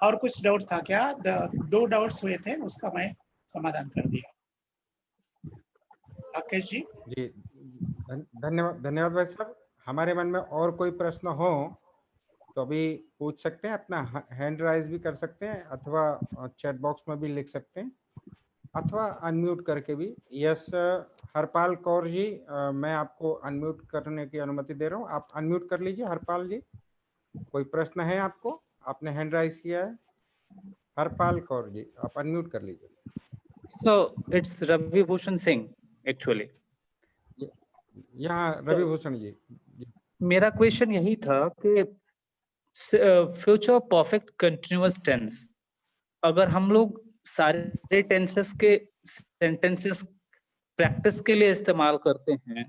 और कुछ doubt था क्या? दो doubts हुए थे, उसका मैं समाधान कर दिया। राकेश जी। जी धन्यवाद भाई साहब। हमारे मन में और कोई प्रश्न हो तो अभी पूछ सकते हैं, अपना हैंड राइज भी कर सकते हैं अथवा चैट बॉक्स में भी लिख सकते हैं अथवा अनम्यूट करके भी। यस हरपाल कौर जी, मैं आपको अनम्यूट करने की अनुमति दे रहा हूँ, आप अनम्यूट कर लीजिए हरपाल जी। कोई प्रश्न है आपको? आपने हैंड राइज किया है। हरपाल कौर जी, आप अनम्यूट कर लीजिए। So it's Ravi Bhushan Singh actually. यहाँ रवि भूषण जी। मेरा क्वेश्चन यही था कि फ्यूचर परफेक्ट कंटिन्यूअस टेंस, अगर हम लोग सारे टेंसेस के सेंटेंसेस प्रैक्टिस के लिए इस्तेमाल करते हैं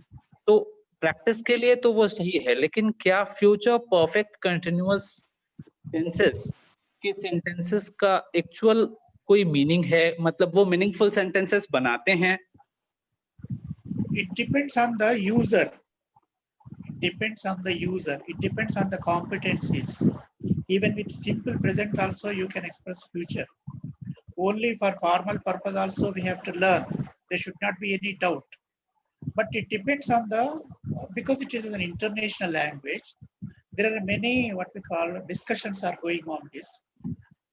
तो प्रैक्टिस के लिए तो वो सही है, लेकिन क्या फ्यूचर परफेक्ट कंटिन्यूअस टेंसेस के सेंटेंसेस का एक्चुअल कोई मीनिंग है? मतलब वो मीनिंगफुल सेंटेंसेस बनाते हैं? It depends on the user. It depends on the user. It depends on the competencies. Even with simple present also you can express future. Only for formal purpose also we have to learn. There should not be any doubt. But it depends on the, because it is an international language, there are many what we call discussions are going on this.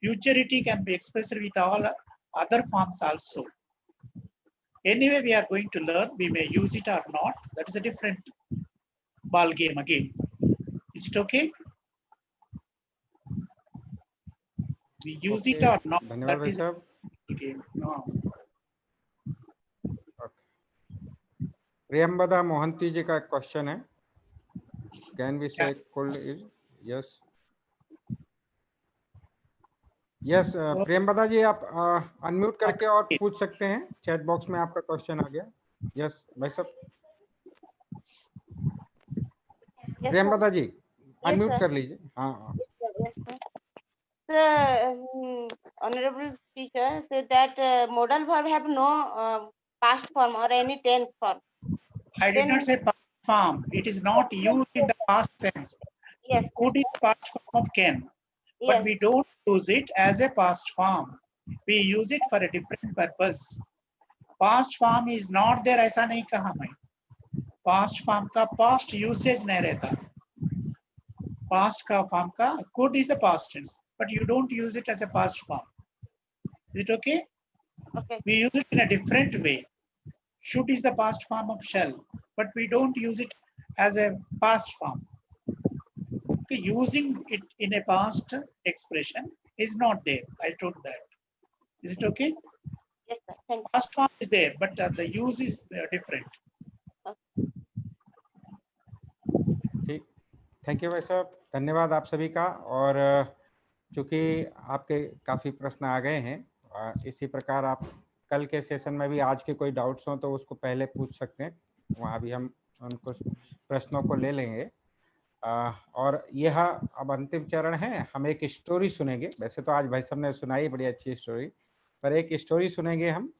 Futurity can be expressed with all other forms also. Anyway, we are going to learn, we may use it or not. That is a different ball game again. Is it okay? We use it or not. धन्यवाद भाई साहब। Game. No. Priyambada Mohanty जी का question है, can we say cold is? Yes yes Priyambada ji, आप unmute करके और पूछ सकते हैं, चैट बॉक्स में आपका क्वेश्चन आ गया। यस भाई साहब। प्रियंबदा जी अनम्यूट कर लीजिए। हाँ Honorable teacher said that modal verb have no past form or any tense form. I did not say past form. It is not used in the past sense. Yes. Could is past form of can, but we don't use it as a past form. We use it for a different purpose. Past form is not there, ऐसा नहीं कहा मैं। Past form का past usage नहीं रहता। Past का form का could is the past tense, but you don't use it as a past form. Is it okay? Okay. We use it in a different way. Should is the past form of shall, but we don't use it as a past form. Okay, using it in a past expression is not there. I told that. Is it okay? Yes, sir. Thank you. Past form is there, but the use is different. ठीक, thank you भाई साहब, धन्यवाद आप सभी का। और चूंकि आपके काफ़ी प्रश्न आ गए हैं, इसी प्रकार आप कल के सेशन में भी आज के कोई डाउट्स हों तो उसको पहले पूछ सकते हैं, वहाँ भी हम उनको प्रश्नों को ले लेंगे। और यह अब अंतिम चरण है, हम एक स्टोरी सुनेंगे। वैसे तो आज भाई साहब ने सुनाई बड़ी अच्छी स्टोरी, पर एक स्टोरी सुनेंगे हम।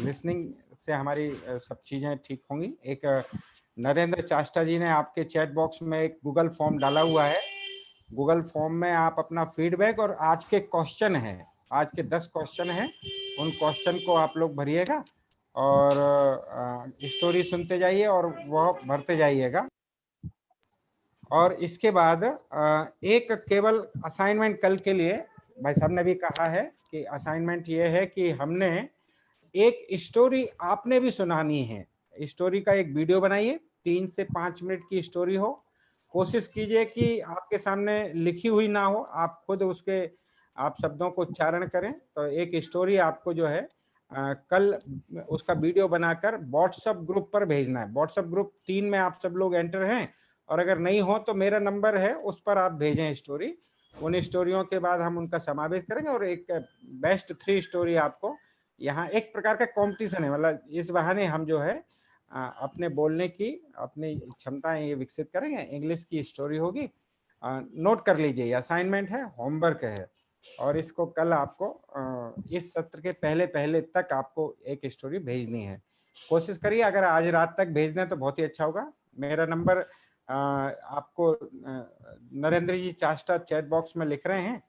लिसनिंग से हमारी सब चीज़ें ठीक होंगी। एक नरेंद्र चाष्टा जी ने आपके चैट बॉक्स में एक गूगल फॉर्म डाला हुआ है। गूगल फॉर्म में आप अपना फीडबैक और आज के क्वेश्चन हैं, आज के 10 क्वेश्चन हैं, उन क्वेश्चन को आप लोग भरिएगा और स्टोरी सुनते जाइए और वह भरते जाइएगा। और इसके बाद एक केवल असाइनमेंट कल के लिए भाई साहब ने भी कहा है कि असाइनमेंट ये है कि हमने एक स्टोरी आपने भी सुनानी है। स्टोरी का एक वीडियो बनाइए, 3 से 5 मिनट की स्टोरी हो। कोशिश कीजिए कि आपके सामने लिखी हुई ना हो, आप खुद उसके आप शब्दों को उच्चारण करें। तो एक स्टोरी आपको जो है कल उसका वीडियो बनाकर व्हाट्सएप ग्रुप पर भेजना है। व्हाट्सएप ग्रुप 3 में आप सब लोग एंटर हैं, और अगर नहीं हो तो मेरा नंबर है, उस पर आप भेजें स्टोरी। उन स्टोरियों के बाद हम उनका समावेश करेंगे और एक बेस्ट 3 स्टोरी आपको, यहाँ एक प्रकार का कंपटीशन है। मतलब इस बहाने हम जो है अपने बोलने की अपनी क्षमताएं ये विकसित करेंगे। इंग्लिश की स्टोरी होगी, नोट कर लीजिए, असाइनमेंट है, होमवर्क है, और इसको कल आपको इस सत्र के पहले तक आपको एक स्टोरी भेजनी है। कोशिश करिए, अगर आज रात तक भेज दें तो बहुत ही अच्छा होगा। मेरा नंबर आपको नरेंद्र जी चास्टा चैट बॉक्स में लिख रहे हैं,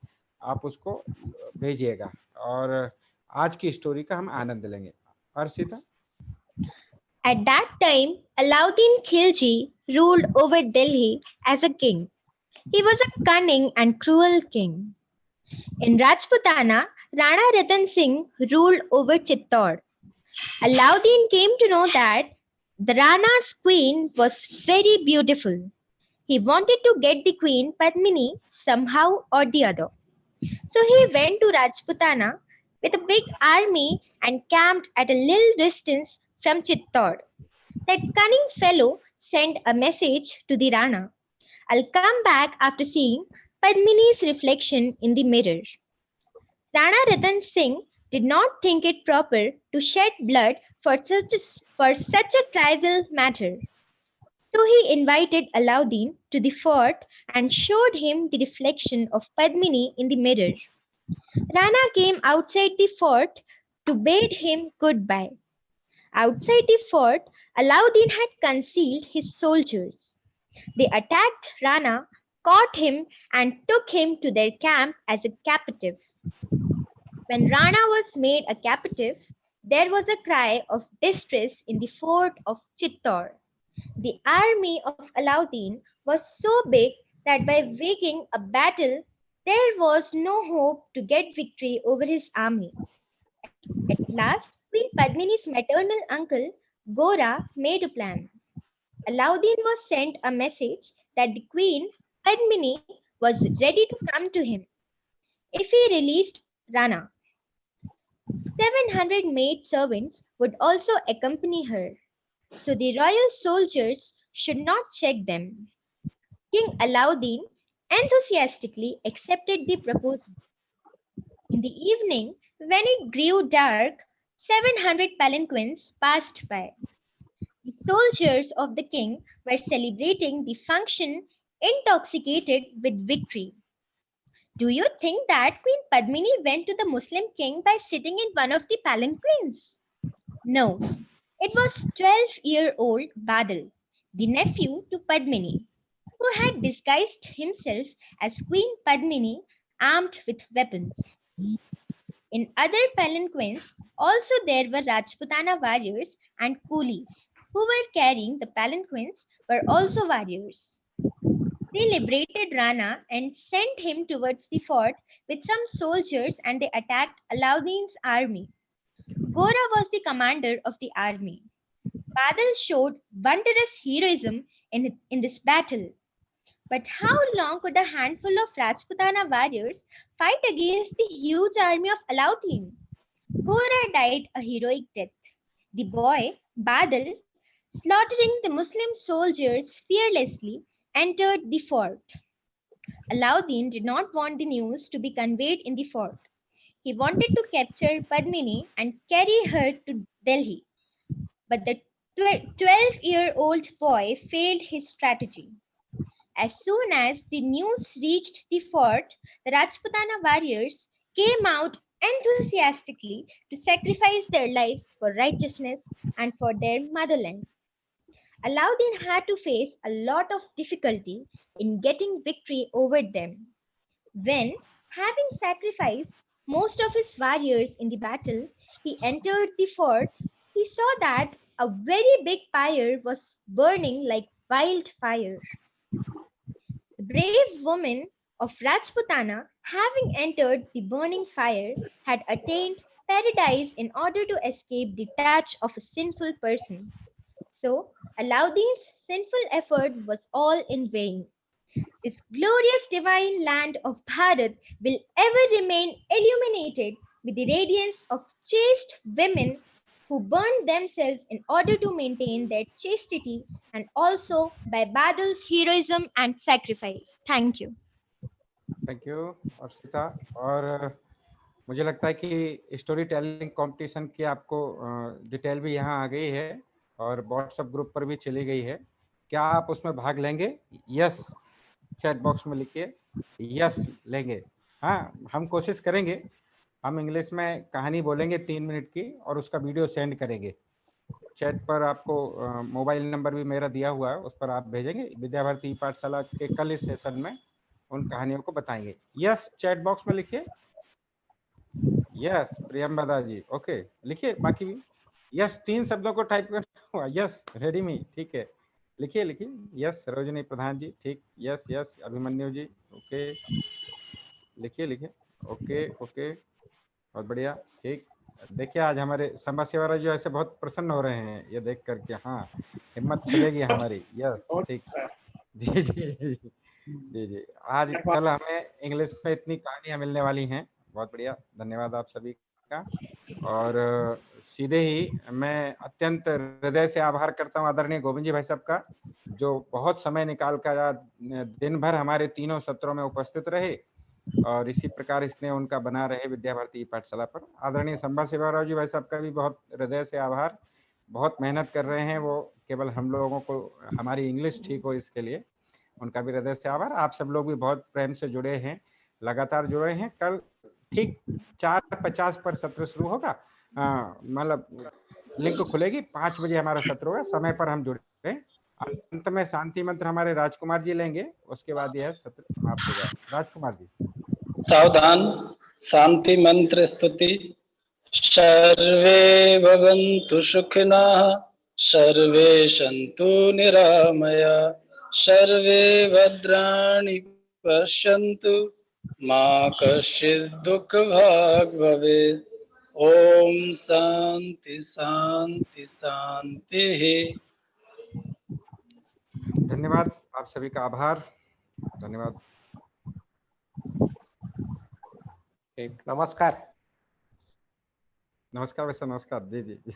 आप उसको भेजिएगा और आज की स्टोरी का हम आनंद लेंगे। Arshita. At that time, Alauddin Khilji ruled over Delhi as a king. He was a cunning and cruel king. In Rajputana, Rana Ratan Singh ruled over Chittor. Alauddin came to know that the Rana's queen was very beautiful. He wanted to get the queen Padmini somehow or the other. So he went to Rajputana with a big army and camped at a little distance from Chittor. That cunning fellow sent a message to the Rana. I'll come back after seeing Padmini's reflection in the mirror. Rana Ratan Singh did not think it proper to shed blood for such a trivial matter. So he invited Alauddin to the fort and showed him the reflection of Padmini in the mirror. Rana came outside the fort to bid him goodbye. Outside the fort, Alauddin had concealed his soldiers. They attacked Rana, caught him, and took him to their camp as a captive. When Rana was made a captive, there was a cry of distress in the fort of Chittor. The army of Alauddin was so big that by waging a battle, there was no hope to get victory over his army. At last, Queen Padmini's maternal uncle, Gora, made a plan. Alauddin was sent a message that the queen, Padmini, was ready to come to him if he released Rana. 700 maid servants would also accompany her, so the royal soldiers should not check them. King Alauddin enthusiastically accepted the proposal. In the evening, when it grew dark, 700 palanquins passed by. The soldiers of the king were celebrating the function intoxicated with victory. Do you think that Queen Padmini went to the Muslim king by sitting in one of the palanquins? No, it was 12-year-old Badal, the nephew to Padmini, who had disguised himself as Queen Padmini armed with weapons. In other palanquins, also there were Rajputana warriors and coolies who were carrying the palanquins were also warriors. They liberated Rana and sent him towards the fort with some soldiers and they attacked Alauddin's army. Gora was the commander of the army. Badal showed wondrous heroism in this battle. But how long could a handful of Rajputana warriors fight against the huge army of Alauddin? Gora died a heroic death. The boy, Badal, slaughtering the Muslim soldiers fearlessly, entered the fort. Alauddin did not want the news to be conveyed in the fort. He wanted to capture Padmini and carry her to Delhi. But the 12-year-old boy failed his strategy. As soon as the news reached the fort, the Rajputana warriors came out enthusiastically to sacrifice their lives for righteousness and for their motherland. Alauddin had to face a lot of difficulty in getting victory over them. When, having sacrificed most of his warriors in the battle, he entered the fort, he saw that a very big pyre was burning like wildfire. The brave woman of Rajputana, having entered the burning fire, had attained paradise in order to escape the touch of a sinful person. So, Alauddin's sinful effort was all in vain. This glorious divine land of Bharat will ever remain illuminated with the radiance of chaste women who burned themselves in order to maintain their chastity and also by Badal's heroism and sacrifice. Thank you. Thank you Arshita. और मुझे लगता है कि story telling competition की आपको detail भी यहाँ आ गई है और व्हाट्सएप ग्रुप पर भी चली गई है। क्या आप उसमें भाग लेंगे? यस चैट बॉक्स में लिखिए, यस लेंगे। हाँ, हम कोशिश करेंगे। हम इंग्लिश में कहानी बोलेंगे 3 मिनट की और उसका वीडियो सेंड करेंगे। चैट पर आपको मोबाइल नंबर भी मेरा दिया हुआ है, उस पर आप भेजेंगे। विद्या भारती पाठशाला के कल इस सेशन में उन कहानियों को बताएंगे। यस, चैट बॉक्स में लिखिए। यस प्रियंबदा जी, ओके लिखिए। बाकी भी यस 3 शब्दों को टाइप करना हुआ। यस रेडी मी, ठीक है, लिखिए लिखिए। यस सरोजनी प्रधान जी, ठीक। यस यस अभिमन्यु जी, ओके लिखिए लिखिए। ओके ओके, बहुत बढ़िया, ठीक। देखिए आज हमारे संभा सेवा जो ऐसे बहुत प्रसन्न हो रहे हैं ये देख करके। हाँ, हिम्मत खुलेगी हमारी। यस ठीक, जी जी जी जी। आज कल हमें इंग्लिश में इतनी कहानियां मिलने वाली हैं। बहुत बढ़िया, धन्यवाद आप सभी का। और सीधे ही मैं अत्यंत हृदय से आभार करता हूँ आदरणीय गोविंद जी भाई साहब का, जो बहुत समय निकाल कर दिन भर हमारे तीनों सत्रों में उपस्थित रहे और इसी प्रकार स्नेह उनका बना रहे विद्या भारती पाठशाला पर। आदरणीय संभा सेवाराव जी भाई साहब का भी बहुत हृदय से आभार। बहुत मेहनत कर रहे हैं वो, केवल हम लोगों को हमारी इंग्लिश ठीक हो इसके लिए उनका भी हृदय से आभार। आप सब लोग भी बहुत प्रेम से जुड़े हैं, लगातार जुड़े हैं। कल ठीक 4:50 पर सत्र शुरू होगा, मतलब लिंक खुलेगी, 5 बजे हमारा सत्र होगा, समय पर हम जुड़े। अंत में शांति मंत्र हमारे राजकुमार जी लेंगे, उसके बाद यह सत्र समाप्त होगा। राजकुमार जी। सावधान, शांति मंत्र स्तुति। सर्वे भवन्तु सुखिनः, सर्वे सन्तु निरामया, सर्वे भद्राणि पश्यन्तु, मा कश्चित् दुःखभाग् भवेत्। ओम शांति शांति शांति। धन्यवाद, आप सभी का आभार, धन्यवाद। ठीक, नमस्कार। नमस्कार वैसे, नमस्कार जी जी।